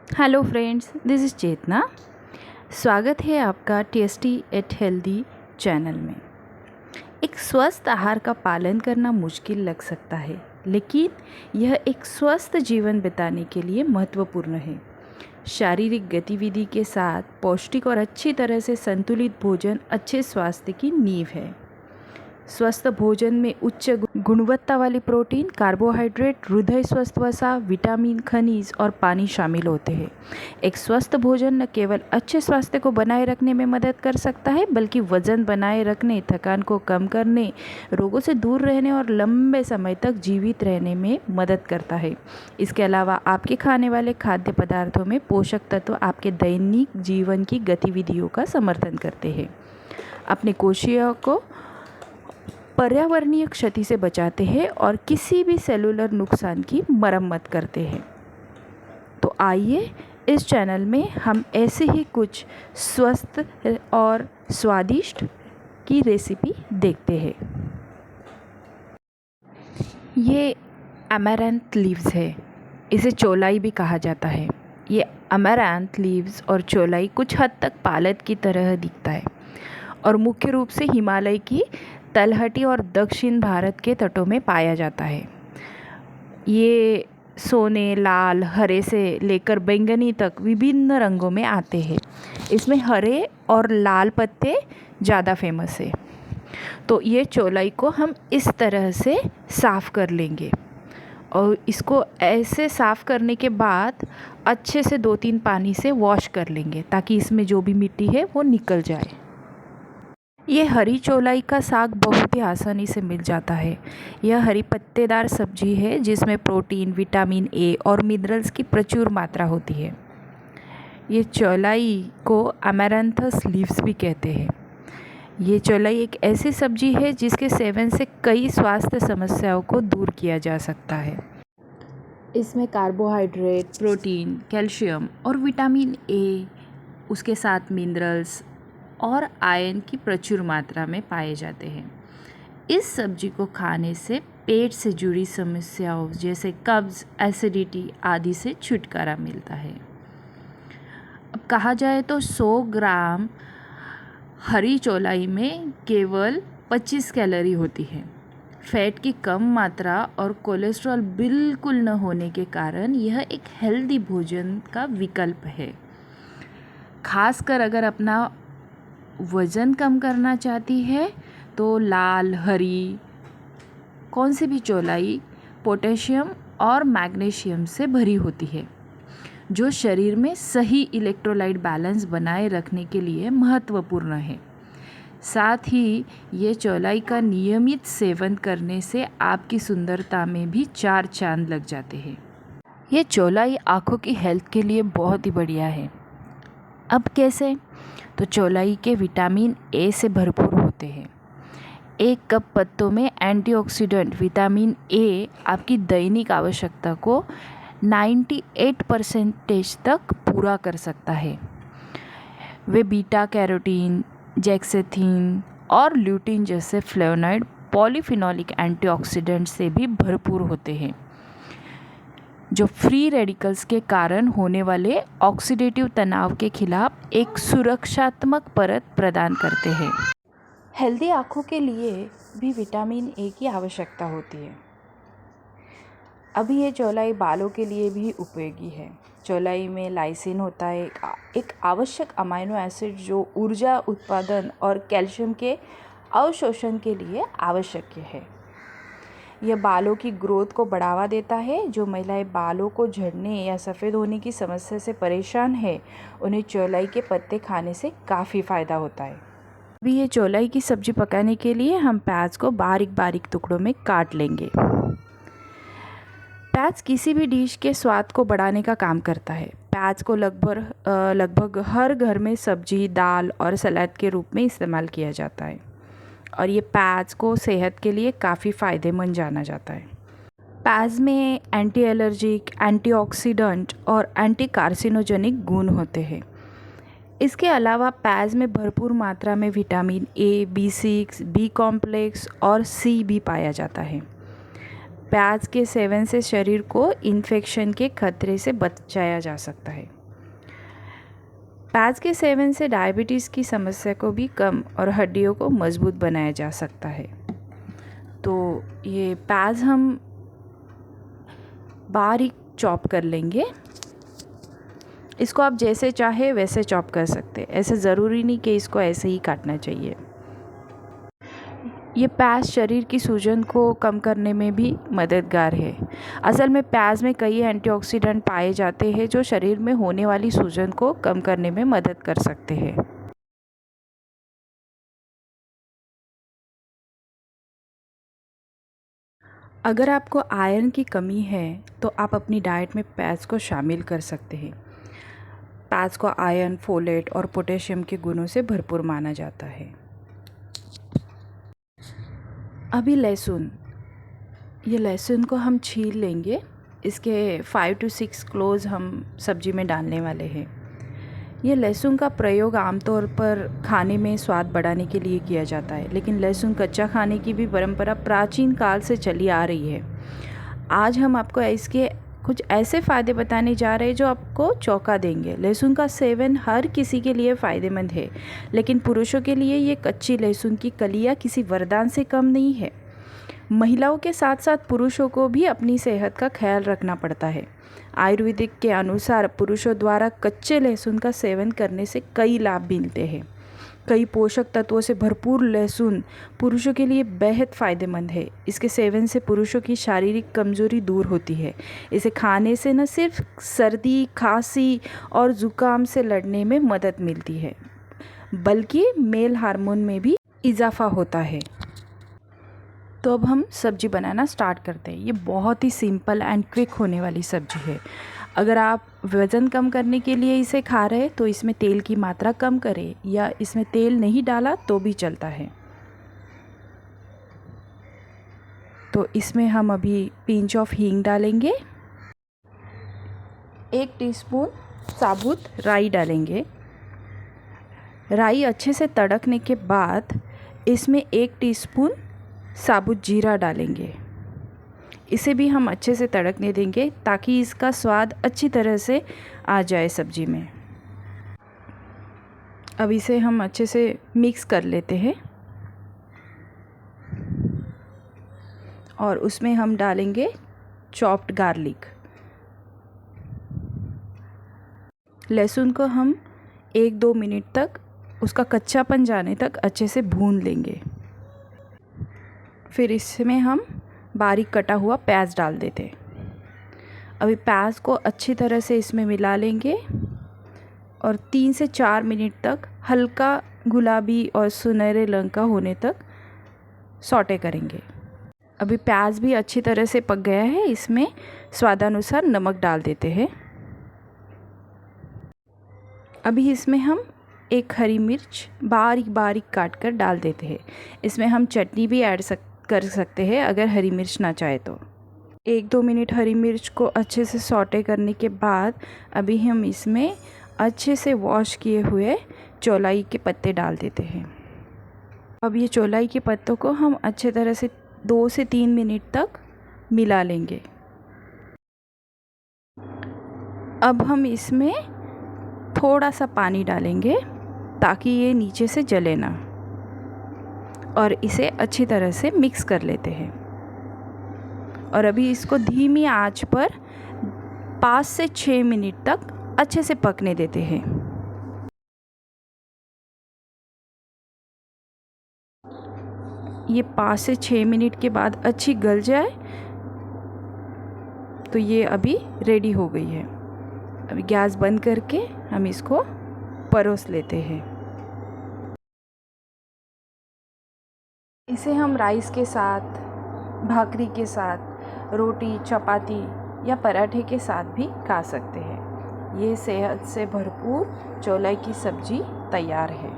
Hello friends, this is चेतना। स्वागत है आपका टेस्टी एट हेल्दी चैनल में। एक स्वस्थ आहार का पालन करना मुश्किल लग सकता है, लेकिन यह एक स्वस्थ जीवन बिताने के लिए महत्वपूर्ण है। शारीरिक गतिविधि के साथ पौष्टिक और अच्छी तरह से संतुलित भोजन अच्छे स्वास्थ्य की नींव है। स्वस्थ भोजन में उच्च गुणवत्ता वाली प्रोटीन, कार्बोहाइड्रेट, हृदय स्वस्थ वसा, विटामिन, खनिज और पानी शामिल होते हैं। एक स्वस्थ भोजन न केवल अच्छे स्वास्थ्य को बनाए रखने में मदद कर सकता है, बल्कि वजन बनाए रखने, थकान को कम करने, रोगों से दूर रहने और लंबे समय तक जीवित रहने में मदद करता है। इसके अलावा आपके खाने वाले खाद्य पदार्थों में पोषक तत्व आपके दैनिक जीवन की गतिविधियों का समर्थन करते हैं, अपने कोशिकाओं को पर्यावरणीय क्षति से बचाते हैं और किसी भी सेलुलर नुकसान की मरम्मत करते हैं। तो आइए इस चैनल में हम ऐसे ही कुछ स्वस्थ और स्वादिष्ट की रेसिपी देखते हैं। ये अमेरैंथ लीव्स है, इसे चौलाई भी कहा जाता है। ये अमेरैंथ लीव्स और चौलाई कुछ हद तक पालक की तरह दिखता है और मुख्य रूप से हिमालय की तलहटी और दक्षिण भारत के तटों में पाया जाता है। ये सोने, लाल, हरे से लेकर बैंगनी तक विभिन्न रंगों में आते हैं। इसमें हरे और लाल पत्ते ज़्यादा फेमस है। तो ये चौलाई को हम इस तरह से साफ़ कर लेंगे और इसको ऐसे साफ़ करने के बाद अच्छे से 2-3 पानी से वॉश कर लेंगे, ताकि इसमें जो भी मिट्टी है वो निकल जाए। ये हरी चौलाई का साग बहुत ही आसानी से मिल जाता है। यह हरी पत्तेदार सब्जी है जिसमें प्रोटीन, विटामिन ए और मिनरल्स की प्रचुर मात्रा होती है। ये चौलाई को अमेरैंथस लीव्स भी कहते हैं। ये चौलाई एक ऐसी सब्जी है जिसके सेवन से कई स्वास्थ्य समस्याओं को दूर किया जा सकता है। इसमें कार्बोहाइड्रेट, प्रोटीन, कैल्शियम और विटामिन ए, उसके साथ मिनरल्स और आयरन की प्रचुर मात्रा में पाए जाते हैं। इस सब्जी को खाने से पेट से जुड़ी समस्याओं जैसे कब्ज, एसिडिटी आदि से छुटकारा मिलता है। अब कहा जाए तो 100 ग्राम हरी चौलाई में केवल 25 कैलोरी होती है। फैट की कम मात्रा और कोलेस्ट्रॉल बिल्कुल न होने के कारण यह एक हेल्दी भोजन का विकल्प है। खासकर अगर अपना वज़न कम करना चाहती है तो लाल, हरी कौन सी भी चौलाई पोटेशियम और मैग्नीशियम से भरी होती है, जो शरीर में सही इलेक्ट्रोलाइट बैलेंस बनाए रखने के लिए महत्वपूर्ण है। साथ ही ये चौलाई का नियमित सेवन करने से आपकी सुंदरता में भी 4 चांद लग जाते हैं। ये चौलाई आँखों की हेल्थ के लिए बहुत ही बढ़िया है। अब कैसे? तो चौलाई के विटामिन ए से भरपूर होते हैं। 1 कप पत्तों में एंटीऑक्सीडेंट विटामिन ए आपकी दैनिक आवश्यकता को 98% तक पूरा कर सकता है। वे बीटा कैरोटीन, जेक्सेथीन और ल्यूटीन जैसे फ्लेवोनॉइड, पॉलीफिनोलिक एंटीऑक्सीडेंट से भी भरपूर होते हैं, जो फ्री रेडिकल्स के कारण होने वाले ऑक्सीडेटिव तनाव के खिलाफ एक सुरक्षात्मक परत प्रदान करते हैं। हेल्दी आँखों के लिए भी विटामिन ए की आवश्यकता होती है। अभी ये चौलाई बालों के लिए भी उपयोगी है। चौलाई में लाइसिन होता है, एक आवश्यक अमाइनो एसिड जो ऊर्जा उत्पादन और कैल्शियम के अवशोषण के लिए आवश्यक है। यह बालों की ग्रोथ को बढ़ावा देता है। जो महिलाएं बालों को झड़ने या सफ़ेद होने की समस्या से परेशान है, उन्हें चौलाई के पत्ते खाने से काफ़ी फ़ायदा होता है। अभी ये चौलाई की सब्ज़ी पकाने के लिए हम प्याज को बारीक बारीक टुकड़ों में काट लेंगे। प्याज किसी भी डिश के स्वाद को बढ़ाने का काम करता है। प्याज को लगभग हर घर में सब्जी, दाल और सलाद के रूप में इस्तेमाल किया जाता है और ये प्याज को सेहत के लिए काफ़ी फ़ायदेमंद जाना जाता है। प्याज में एंटी एलर्जिक, एंटीऑक्सीडेंट और एंटी कार्सिनोजेनिक गुण होते हैं। इसके अलावा प्याज में भरपूर मात्रा में vitamin A, B6, B complex और C भी पाया जाता है। प्याज के सेवन से शरीर को इन्फेक्शन के खतरे से बचाया जा सकता है। प्याज के सेवन से डायबिटीज़ की समस्या को भी कम और हड्डियों को मजबूत बनाया जा सकता है। तो ये प्याज हम बारीक चॉप कर लेंगे। इसको आप जैसे चाहे वैसे चॉप कर सकते हैं, ऐसे ज़रूरी नहीं कि इसको ऐसे ही काटना चाहिए। ये प्याज शरीर की सूजन को कम करने में भी मददगार है। असल में प्याज में कई एंटीऑक्सीडेंट पाए जाते हैं जो शरीर में होने वाली सूजन को कम करने में मदद कर सकते हैं। अगर आपको आयरन की कमी है तो आप अपनी डाइट में प्याज को शामिल कर सकते हैं। प्याज को आयरन, फोलेट और पोटेशियम के गुणों से भरपूर माना जाता है। अभी लहसुन, ये लहसुन को हम छील लेंगे। इसके 5 to 6 क्लोव्स हम सब्जी में डालने वाले हैं। ये लहसुन का प्रयोग आमतौर पर खाने में स्वाद बढ़ाने के लिए किया जाता है, लेकिन लहसुन कच्चा खाने की भी परंपरा प्राचीन काल से चली आ रही है। आज हम आपको इसके कुछ ऐसे फ़ायदे बताने जा रहे हैं जो आपको चौंका देंगे। लहसुन का सेवन हर किसी के लिए फ़ायदेमंद है, लेकिन पुरुषों के लिए ये कच्ची लहसुन की कलियाँ किसी वरदान से कम नहीं है। महिलाओं के साथ साथ पुरुषों को भी अपनी सेहत का ख्याल रखना पड़ता है। आयुर्वेदिक के अनुसार पुरुषों द्वारा कच्चे लहसुन का सेवन करने से कई लाभ मिलते हैं। कई पोषक तत्वों से भरपूर लहसुन पुरुषों के लिए बेहद फ़ायदेमंद है। इसके सेवन से पुरुषों की शारीरिक कमजोरी दूर होती है। इसे खाने से न सिर्फ सर्दी, खांसी और ज़ुकाम से लड़ने में मदद मिलती है, बल्कि मेल हार्मोन में भी इजाफा होता है। तो अब हम सब्ज़ी बनाना स्टार्ट करते हैं। ये बहुत ही सिंपल एंड क्विक होने वाली सब्ज़ी है। अगर आप वज़न कम करने के लिए इसे खा रहे हैं तो इसमें तेल की मात्रा कम करें, या इसमें तेल नहीं डाला तो भी चलता है। तो इसमें हम अभी पिंच ऑफ हींग डालेंगे। 1 टीस्पून साबुत राई डालेंगे। राई अच्छे से तड़कने के बाद इसमें 1 टीस्पून साबुत जीरा डालेंगे। इसे भी हम अच्छे से तड़कने देंगे ताकि इसका स्वाद अच्छी तरह से आ जाए सब्जी में। अब इसे हम अच्छे से मिक्स कर लेते हैं और उसमें हम डालेंगे चॉप्ड गार्लिक। लहसुन को हम 1-2 मिनट तक उसका कच्चापन जाने तक अच्छे से भून लेंगे। फिर इसमें हम बारीक कटा हुआ प्याज डाल देते। अभी प्याज को अच्छी तरह से इसमें मिला लेंगे और 3 से 4 मिनट तक हल्का गुलाबी और सुनहरे रंग का होने तक सौटे करेंगे। अभी प्याज भी अच्छी तरह से पक गया है। इसमें स्वादानुसार नमक डाल देते हैं। अभी इसमें हम 1 हरी मिर्च बारीक बारीक काट कर डाल देते हैं। इसमें हम चटनी भी ऐड कर सकते हैं अगर हरी मिर्च ना चाहे तो। 1-2 मिनट हरी मिर्च को अच्छे से सौटे करने के बाद अभी हम इसमें अच्छे से वॉश किए हुए चौलाई के पत्ते डाल देते हैं। अब ये चौलाई के पत्तों को हम अच्छे तरह से 2 से 3 मिनट तक मिला लेंगे। अब हम इसमें थोड़ा सा पानी डालेंगे ताकि ये नीचे से जले ना, और इसे अच्छी तरह से मिक्स कर लेते हैं। और अभी इसको धीमी आंच पर 5 से 6 मिनट तक अच्छे से पकने देते हैं। ये 5 से 6 मिनट के बाद अच्छी गल जाए तो ये अभी रेडी हो गई है। अभी गैस बंद करके हम इसको परोस लेते हैं। इसे हम राइस के साथ, भाकरी के साथ, रोटी, चपाती या पराठे के साथ भी खा सकते हैं। ये सेहत से भरपूर चौलाई की सब्ज़ी तैयार है।